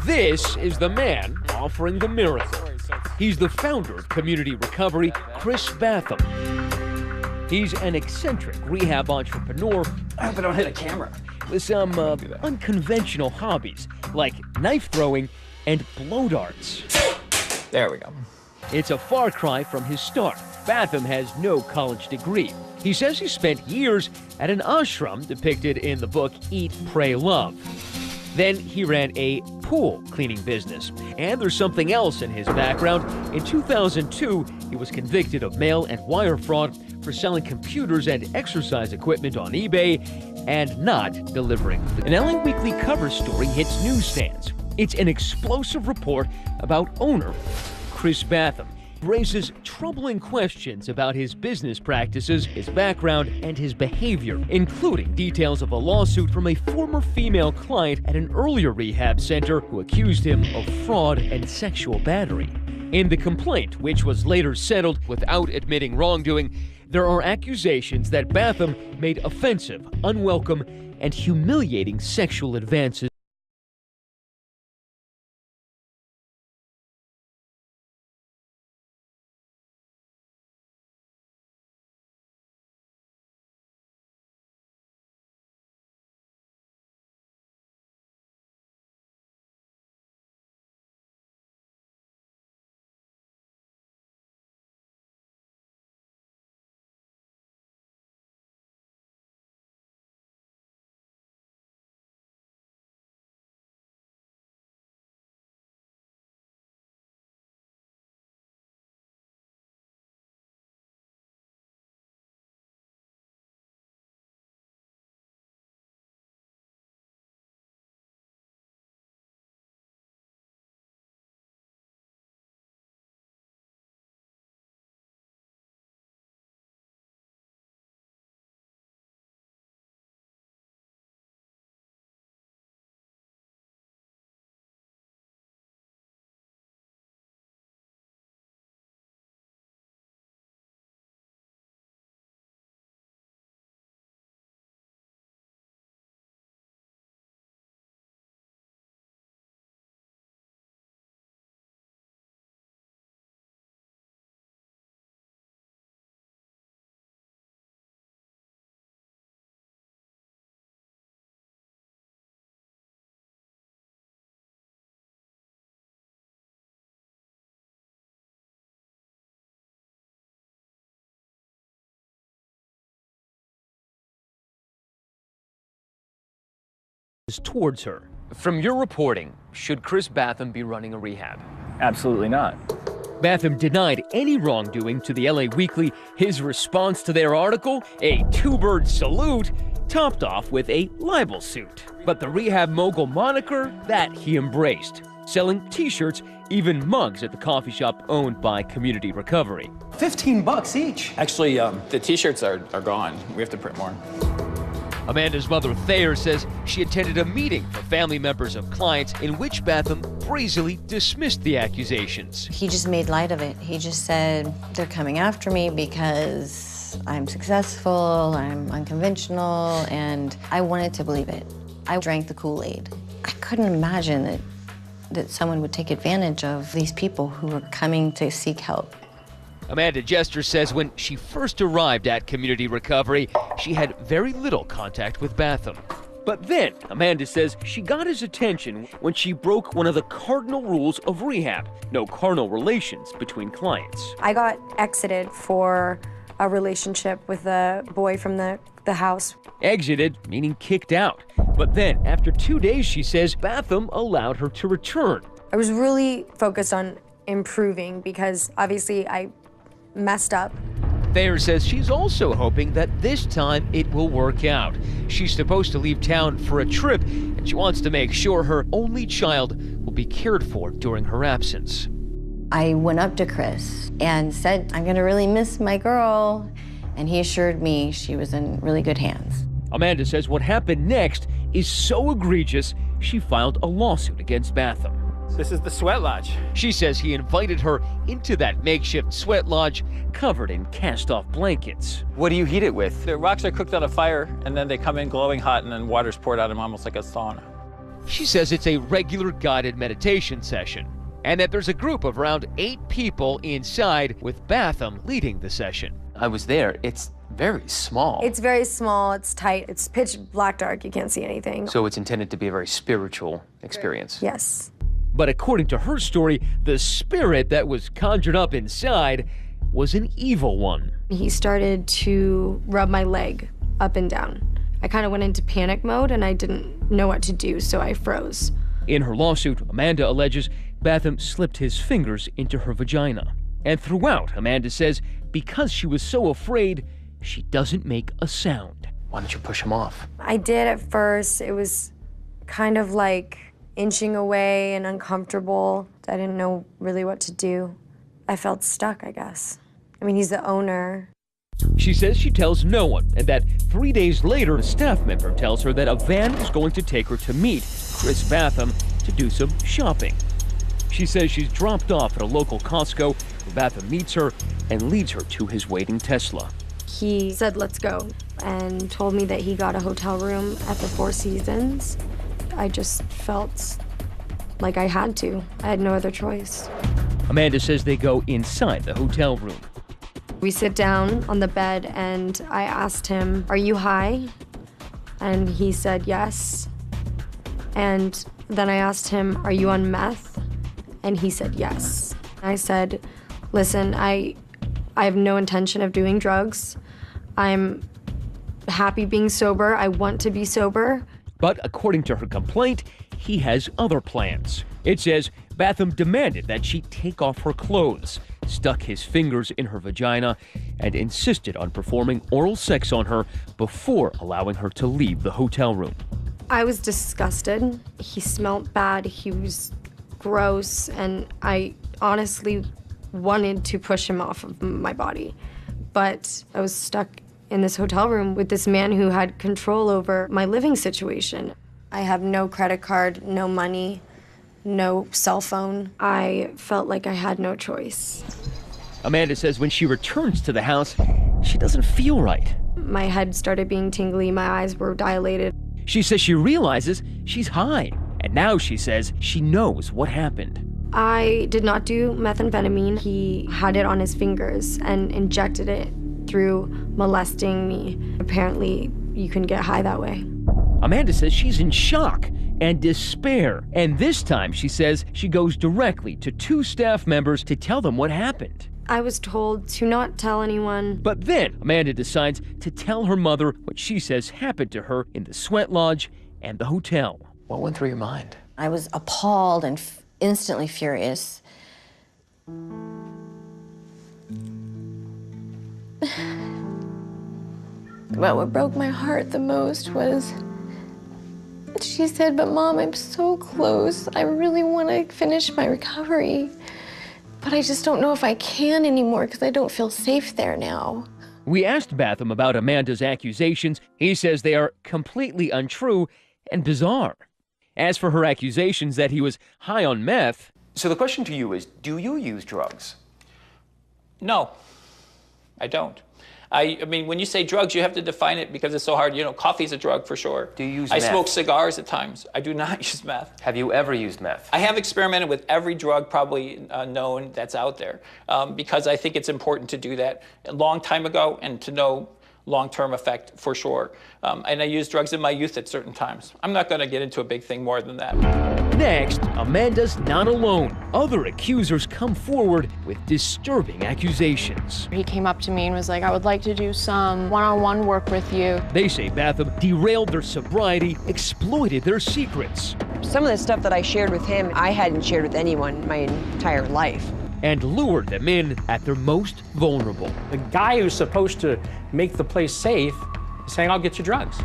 This is the man offering the miracle. He's the founder of Community Recovery, Chris Bathum. He's an eccentric rehab entrepreneur. I hope I don't hit a camera. With some unconventional hobbies, like knife throwing and blow darts. There we go. It's a far cry from his start. Bathum has no college degree. He says he spent years at an ashram depicted in the book Eat, Pray, Love. Then he ran a pool cleaning business. And there's something else in his background. In 2002, he was convicted of mail and wire fraud for selling computers and exercise equipment on eBay and not delivering. An LA Weekly cover story hits newsstands. It's an explosive report about owner Chris Bathum. Raises troubling questions about his business practices, his background, and his behavior, including details of a lawsuit from a former female client at an earlier rehab center who accused him of fraud and sexual battery. In the complaint, which was later settled without admitting wrongdoing, there are accusations that Bathum made offensive, unwelcome, and humiliating sexual advances towards her. From your reporting, should Chris Bathum be running a rehab? Absolutely not. Bathum denied any wrongdoing to the LA Weekly. His response to their article, a two-bird salute, topped off with a libel suit. But the Rehab Mogul moniker, that he embraced, selling t-shirts, even mugs at the coffee shop owned by Community Recovery. $15 each. Actually, the t-shirts are gone. We have to print more. Amanda's mother, Thayer, says she attended a meeting for family members of clients in which Bathum brazenly dismissed the accusations. He just made light of it. He just said, they're coming after me because I'm successful, I'm unconventional, and I wanted to believe it. I drank the Kool-Aid. I couldn't imagine that someone would take advantage of these people who were coming to seek help. Amanda Jester says when she first arrived at Community Recovery, she had very little contact with Bathum. But then, Amanda says she got his attention when she broke one of the cardinal rules of rehab: no carnal relations between clients. I got exited for a relationship with a boy from the house. Exited, meaning kicked out. But then, after 2 days, she says, Bathum allowed her to return. I was really focused on improving because obviously I messed up. Thayer says she's also hoping that this time it will work out. She's supposed to leave town for a trip, and she wants to make sure her only child will be cared for during her absence. I went up to Chris and said, I'm gonna really miss my girl, and he assured me she was in really good hands. Amanda says what happened next is so egregious, she filed a lawsuit against Bathum. This is the sweat lodge. She says he invited her into that makeshift sweat lodge covered in cast-off blankets. What do you heat it with? The rocks are cooked on a fire, and then they come in glowing hot, and then water's poured out of them almost like a sauna. She says it's a regular guided meditation session, and that there's a group of around 8 people inside, with Bathum leading the session. I was there. It's very small. It's very small, it's tight, it's pitch black dark, you can't see anything. So it's intended to be a very spiritual experience. Yes. But according to her story, the spirit that was conjured up inside was an evil one. He started to rub my leg up and down. I kind of went into panic mode and I didn't know what to do, so I froze. In her lawsuit, Amanda alleges Bathum slipped his fingers into her vagina. And throughout, Amanda says because she was so afraid, she doesn't make a sound. Why don't you push him off? I did at first. It was kind of like inching away and uncomfortable. I didn't know really what to do. I felt stuck, I guess. I mean, he's the owner. She says she tells no one, and that 3 days later, a staff member tells her that a van is going to take her to meet Chris Bathum to do some shopping. She says she's dropped off at a local Costco where Bathum meets her and leads her to his waiting Tesla. He said, let's go, and told me that he got a hotel room at the Four Seasons. I just felt like I had to. I had no other choice. Amanda says they go inside the hotel room. We sit down on the bed and I asked him, are you high? And he said yes. And then I asked him, are you on meth? And he said yes. I said, listen, I have no intention of doing drugs. I'm happy being sober. I want to be sober. But according to her complaint, he has other plans. It says Bathum demanded that she take off her clothes, stuck his fingers in her vagina, and insisted on performing oral sex on her before allowing her to leave the hotel room. I was disgusted. He smelled bad, he was gross, and I honestly wanted to push him off of my body. But I was stuck in this hotel room with this man who had control over my living situation. I have no credit card, no money, no cell phone. I felt like I had no choice. Amanda says when she returns to the house, she doesn't feel right. My head started being tingly, my eyes were dilated. She says she realizes she's high, and now she says she knows what happened. I did not do methamphetamine. He had it on his fingers and injected it through molesting me. Apparently, you can get high that way. Amanda says she's in shock and despair, and this time she says she goes directly to 2 staff members to tell them what happened. I was told to not tell anyone. But then Amanda decides to tell her mother what she says happened to her in the sweat lodge and the hotel. What went through your mind? I was appalled and instantly furious. But what broke my heart the most was she said, but Mom, I'm so close. I really want to finish my recovery. But I just don't know if I can anymore because I don't feel safe there now. We asked Bathum about Amanda's accusations. He says they are completely untrue and bizarre. As for her accusations that he was high on meth... So the question to you is, do you use drugs? No, I don't. I mean, when you say drugs, you have to define it because it's so hard. You know, coffee's a drug for sure. Do you use I meth? smoke cigars at times. I do not use meth. Have you ever used meth? I have experimented with every drug probably known that's out there because I think it's important to do that a long time ago and to know long-term effect for sure. And I used drugs in my youth at certain times. I'm not going to get into a big thing more than that. Next, Amanda's not alone. Other accusers come forward with disturbing accusations. He came up to me and was like, I would like to do some one-on-one work with you. They say Bathum derailed their sobriety, exploited their secrets. Some of the stuff that I shared with him, I hadn't shared with anyone my entire life. And lured them in at their most vulnerable. The guy who's supposed to make the place safe is saying, I'll get you drugs.